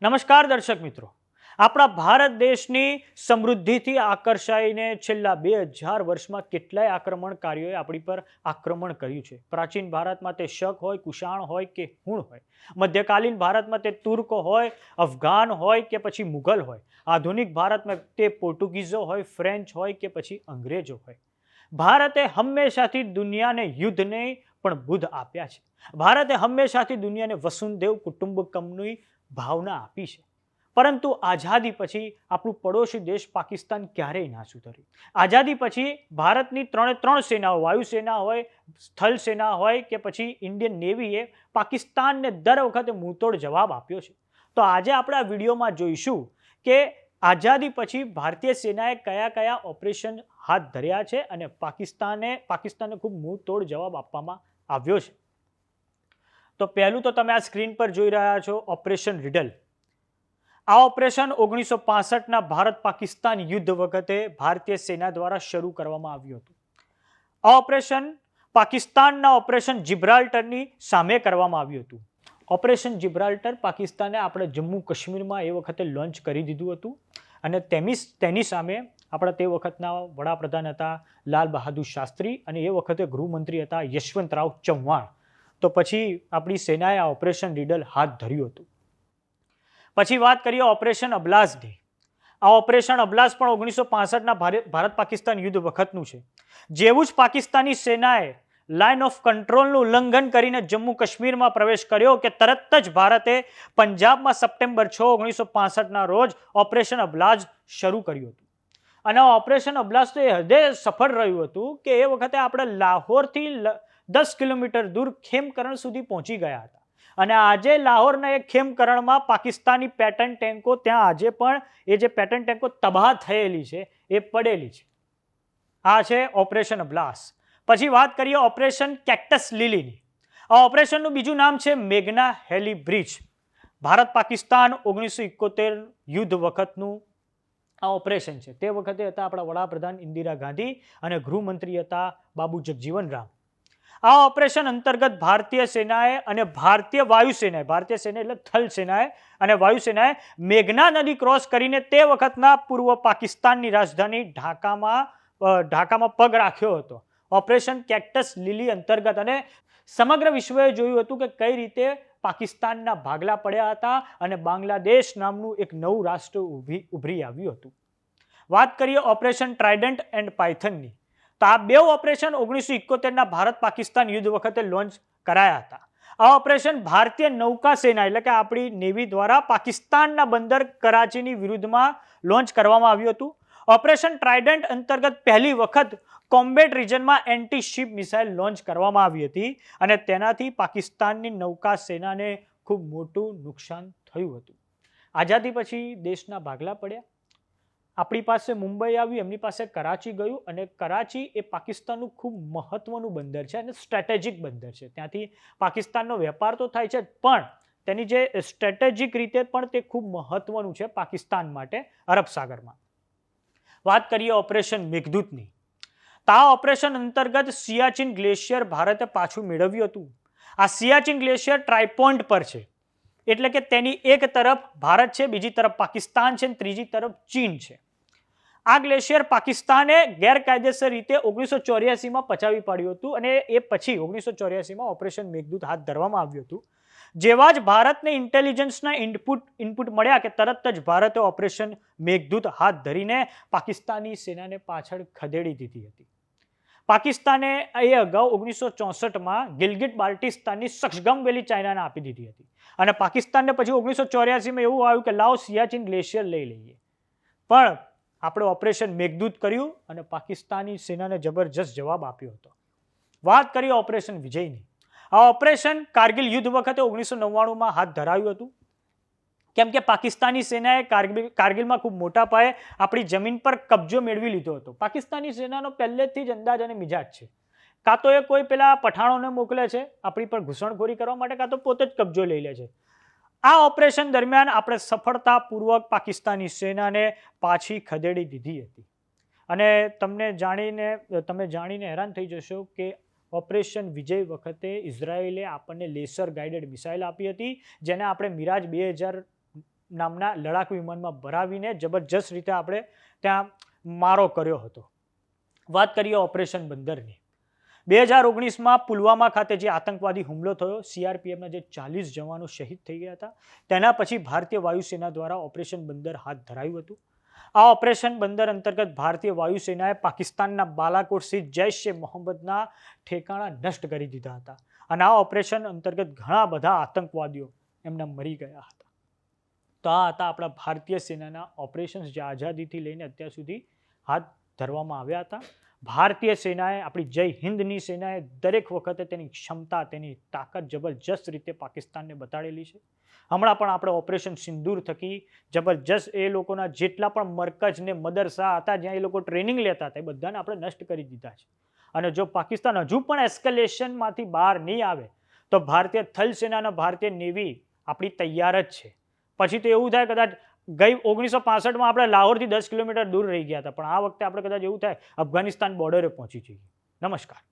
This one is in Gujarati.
નમસ્કાર દર્શક મિત્રો, આપણા ભારત દેશની સમૃદ્ધિથી આકર્ષાઈને છેલ્લા 2000 વર્ષમાં કેટલાય આક્રમણકારીઓએ આપણી પર આક્રમણ કર્યું છે. પ્રાચીન ભારતમાં તે શક હોય, કુષાણ હોય કે હુણ હોય, મધ્યકાલીન ભારતમાં તે તુર્ક હોય, અફઘાન હોય કે પછી મુઘલ હોય, આધુનિક ભારતમાં તે પોર્ટુગીઝો હોય, ફ્રેન્ચ હોય કે પછી અંગ્રેજો હોય. ભારતે હંમેશાથી દુનિયાને યુદ્ધ નહીં પણ બુદ્ધ આપ્યા છે. ભારતે હંમેશાથી દુનિયાને વસુંધૈવ કુટુંબકમની ભાવના આપી છે. પરંતુ આઝાદી પછી આપણું પડોશી દેશ પાકિસ્તાન ક્યારેય ના સુધર્યું. આઝાદી પછી ભારતની ત્રણ સેનાઓ, વાયુસેના હોય, સ્થળ સેના હોય કે પછી ઇન્ડિયન નેવીએ પાકિસ્તાનને દર વખતે મુંહતોડ જવાબ આપ્યો છે. તો આજે આપણે આ વિડીયોમાં જોઈશું કે આઝાદી પછી ભારતીય સેનાએ કયા કયા ઓપરેશન હાથ ધર્યા છે અને પાકિસ્તાને ખૂબ મુંહતોડ જવાબ આપવામાં આવ્યો છે. તો પહેલું તો તમે આ સ્ક્રીન પર જોઈ રહ્યા છો ઓપરેશન રિડલ. આ ઓપરેશન 1965ના ભારત પાકિસ્તાન યુદ્ધ વખતે ભારતીય સેના દ્વારા શરૂ કરવામાં આવ્યું હતું. આ ઓપરેશન પાકિસ્તાનના ઓપરેશન જિબ્રાલ્ટરની સામે કરવામાં આવ્યું હતું. ઓપરેશન જિબ્રાલ્ટર પાકિસ્તાને આપણે જમ્મુ કાશ્મીરમાં એ વખતે લોન્ચ કરી દીધું હતું અને તેની સામે આપણા તે વખતના વડાપ્રધાન હતા લાલ બહાદુર શાસ્ત્રી અને એ વખતે ગૃહમંત્રી હતા યશવંતરાવ ચૌહાણ. તો પછી આપણી સેનાએ આ ઓપરેશન રિડલ હાથ ધર્યું હતું. પછી વાત કરીએ ઓપરેશન અબલાઝની. આ ઓપરેશન અબલાઝ પણ 1965ના ભારત પાકિસ્તાન યુદ્ધ વખતનું છે. જેવું જ પાકિસ્તાની સેનાએ લાઇન ઓફ કંટ્રોલનું ઉલ્લંઘન કરીને જમ્મુ કાશ્મીરમાં પ્રવેશ કર્યો કે તરત જ ભારતે પંજાબમાં સપ્ટેમ્બર 6, 1965ના રોજ ઓપરેશન અબલાઝ શરૂ કર્યું હતું. અને ઓપરેશન અબલાઝ તો એ હદે સફળ રહ્યું હતું કે એ વખતે આપણે લાહોરથી 10 કિલોમીટર દૂર ખેમકરણ સુધી પહોંચી ગયા હતા. અને આજે લાહોરના એક ખેમકરણમાં પાકિસ્તાની પેટર્ન ટેન્કો ત્યાં આજે પણ એ જે પેટર્ન ટેન્કો તબાહ થયેલી છે એ પડેલી છે. આ છે ઓપરેશન અબલાઝ. પછી વાત કરીએ ઓપરેશન કેક્ટસ લીલીની. આ ઓપરેશનનું બીજું નામ છે મેઘના હેલી બ્રિજ. ભારત પાકિસ્તાન 1971 યુદ્ધ વખતનું આ ઓપરેશન છે. તે વખતે હતા આપણા વડાપ્રધાન ઇન્દિરા ગાંધી અને ગૃહમંત્રી હતા બાબુ જગજીવન રામ. આ ઓપરેશન અંતર્ગત ભારતીય સેનાએ અને ભારતીય વાયુસેનાએ, ભારતીય સેના એટલે થલ સેનાએ અને વાયુસેનાએ મેઘના નદી ક્રોસ કરીને તે વખતના પૂર્વ પાકિસ્તાનની રાજધાની ઢાકામાં પગ રાખ્યો હતો ઓપરેશન કેક્ટસ લીલી અંતર્ગત. અને સમગ્ર વિશ્વએ જોયું હતું કે કઈ રીતે પાકિસ્તાનના ભાગલા પડ્યા હતા અને બાંગ્લાદેશ નામનું એક નવું રાષ્ટ્ર ઉભરી આવ્યું હતું. વાત કરીએ ઓપરેશન ટ્રાઇડન્ટ એન્ડ પાયથનની. તો આ બે ઓપરેશન 1971ના ભારત પાકિસ્તાન યુદ્ધ વખતે લોન્ચ કરાયા હતા. આ ઓપરેશન ભારતીય નૌકા સેના એટલે કે આપણી નેવી દ્વારા પાકિસ્તાનના બંદર કરાચીની વિરુદ્ધમાં લોન્ચ કરવામાં આવ્યું હતું. ઓપરેશન ટ્રાઇડન્ટ અંતર્ગત પહેલી વખત કોમ્બેટ રિજનમાં એન્ટી શિપ મિસાઇલ લોન્ચ કરવામાં આવી હતી અને તેનાથી પાકિસ્તાનની નૌકા સેનાને ખૂબ મોટું નુકસાન થયું હતું. આઝાદી પછી દેશના ભાગલા પડ્યા. આપણી પાસે મુંબઈ આવ્યું, એમની પાસે કરાચી ગયું અને કરાચી એ પાકિસ્તાનનું ખૂબ મહત્વનું બંદર છે અને સ્ટ્રેટેજિક બંદર છે. ત્યાંથી પાકિસ્તાનનો વેપાર તો થાય છે પણ તેની જે સ્ટ્રેટેજિક રીતે પણ તે ખૂબ મહત્વનું છે પાકિસ્તાન માટે અરબ સાગરમાં. વાત કરીએ ઓપરેશન મેઘદૂતની. તો આ ઓપરેશન અંતર્ગત સિયાચીન ગ્લેશિયર ભારતે પાછું મેળવ્યું હતું. આ સિયાચીન ગ્લેશિયર ટ્રાયપોન્ટ પર છે એટલે કે તેની એક તરફ ભારત છે, બીજી તરફ પાકિસ્તાન છે, ત્રીજી તરફ ચીન છે. આ ગ્લેશિયર પાકિસ્તાને ગેરકાયદેસર રીતે 1984માં પચાવી પાડ્યું હતું અને એ પછી 1984માં ઓપરેશન મેઘદૂત હાથ ધરવામાં આવ્યું હતું. જેવા જ ભારતને ઇન્ટેલિજન્સના ઇનપુટ મળ્યા કે તરત જ ભારતે ઓપરેશન મેઘદૂત હાથ ધરીને પાકિસ્તાની સેનાને પાછળ ખદેડી દીધી હતી. પાકિસ્તાને એ અગાઉ 1964માં ગિલગિટ બાલ્ટિસ્તાનની સક્ષગમ વેલી ચાઇનાને આપી દીધી હતી અને પાકિસ્તાનને પછી 1984માં એવું આવ્યું કે લાવો સિયાચીન ગ્લેશિયર લઈ લઈએ. પણ આપણે ઓપરેશન મેઘદૂત કર્યું અને પાકિસ્તાની સેનાને જબરજસ્ત જવાબ આપ્યો હતો. વાત કરીએ ઓપરેશન વિજયની. આ ઓપરેશન કારગિલ યુદ્ધ વખતે 1999માં હાથ ધરાયું હતું. કેમ કે પાકિસ્તાની સેનાએ કારગિલમાં ખૂબ મોટા પાયે આપણી જમીન પર કબજો મેળવી લીધો હતો. પાકિસ્તાની સેનાનો પહેલેથી જ અંદાજ અને મિજાજ છે. કાં તો એ કોઈ પેલા પઠાણોને મોકલે છે આપણી પર ઘૂસણખોરી કરવા માટે, કાં તો પોતે જ કબજો લઈ લે છે. આ ઓપરેશન દરમિયાન આપણે સફળતાપૂર્વક પાકિસ્તાની સેનાને પાછી ખદેડી દીધી હતી. અને તમે જાણીને હેરાન થઈ જશો કે ઓપરેશન વિજય વખતે ઇઝરાયેલે આપણને લેસર ગાઇડેડ મિસાઇલ આપી હતી, જેને આપણે મિરાજ 2000 નામના લડાકુ વિમાનમાં ભરાવીને જબરજસ્ત રીતે આપણે ત્યાં મારો કર્યો હતો. વાત કરીએ ઓપરેશન બંદરની. 2019માં પુલવામા ખાતે જે આતંકવાદી હુમલો થયો, CRPFના જે 40 જવાનો શહીદ થઈ ગયા હતા, તેના પછી ભારતીય વાયુસેના દ્વારા ઓપરેશન બંદર હાથ ધરાયું હતું. આ ઓપરેશન બંદર અંતર્ગત ભારતીય વાયુસેનાએ પાકિસ્તાનના બાલાકોટ સ્થિત જૈશ-એ મોહમ્મદના ઠેકાણા નષ્ટ કરી દીધા હતા અને આ ઓપરેશન અંતર્ગત ઘણા બધા આતંકવાદીઓ એમના મરી ગયા હતા. તો આ હતા આપણા ભારતીય સેનાના ઓપરેશન્સ જે આઝાદીથી લઈને અત્યાર સુધી હાથ ધરવામાં આવ્યા હતા. ભારતીય સેનાએ, આપણી જય હિન્દની સેનાએ દરેક વખતે તેની ક્ષમતા, તેની તાકાત જબરજસ્ત રીતે પાકિસ્તાનને બતાડેલી છે. હમણાં પણ આપણે ઓપરેશન સિંદૂર થકી જબરજસ્ત એ લોકોના જેટલા પણ મરકજ ને મદરસા હતા જ્યાં એ લોકો ટ્રેનિંગ લેતા હતા એ બધાને આપણે નષ્ટ કરી દીધા છે. અને જો પાકિસ્તાન હજુ પણ એસ્કેલેશનમાંથી બહાર નહીં આવે તો ભારતીય થલ સેના અને ભારતીય નેવી આપણી તૈયાર જ છે. પછી તો એવું થાય કદાચ ગઈ 1965માં આપણે લાહોરથી 10 કિલોમીટર દૂર રહી ગયા હતા, પણ આ વખતે આપણે કદાચ એવું થાય અફઘાનિસ્તાન બોર્ડરે પહોંચી જઈએ. નમસ્કાર.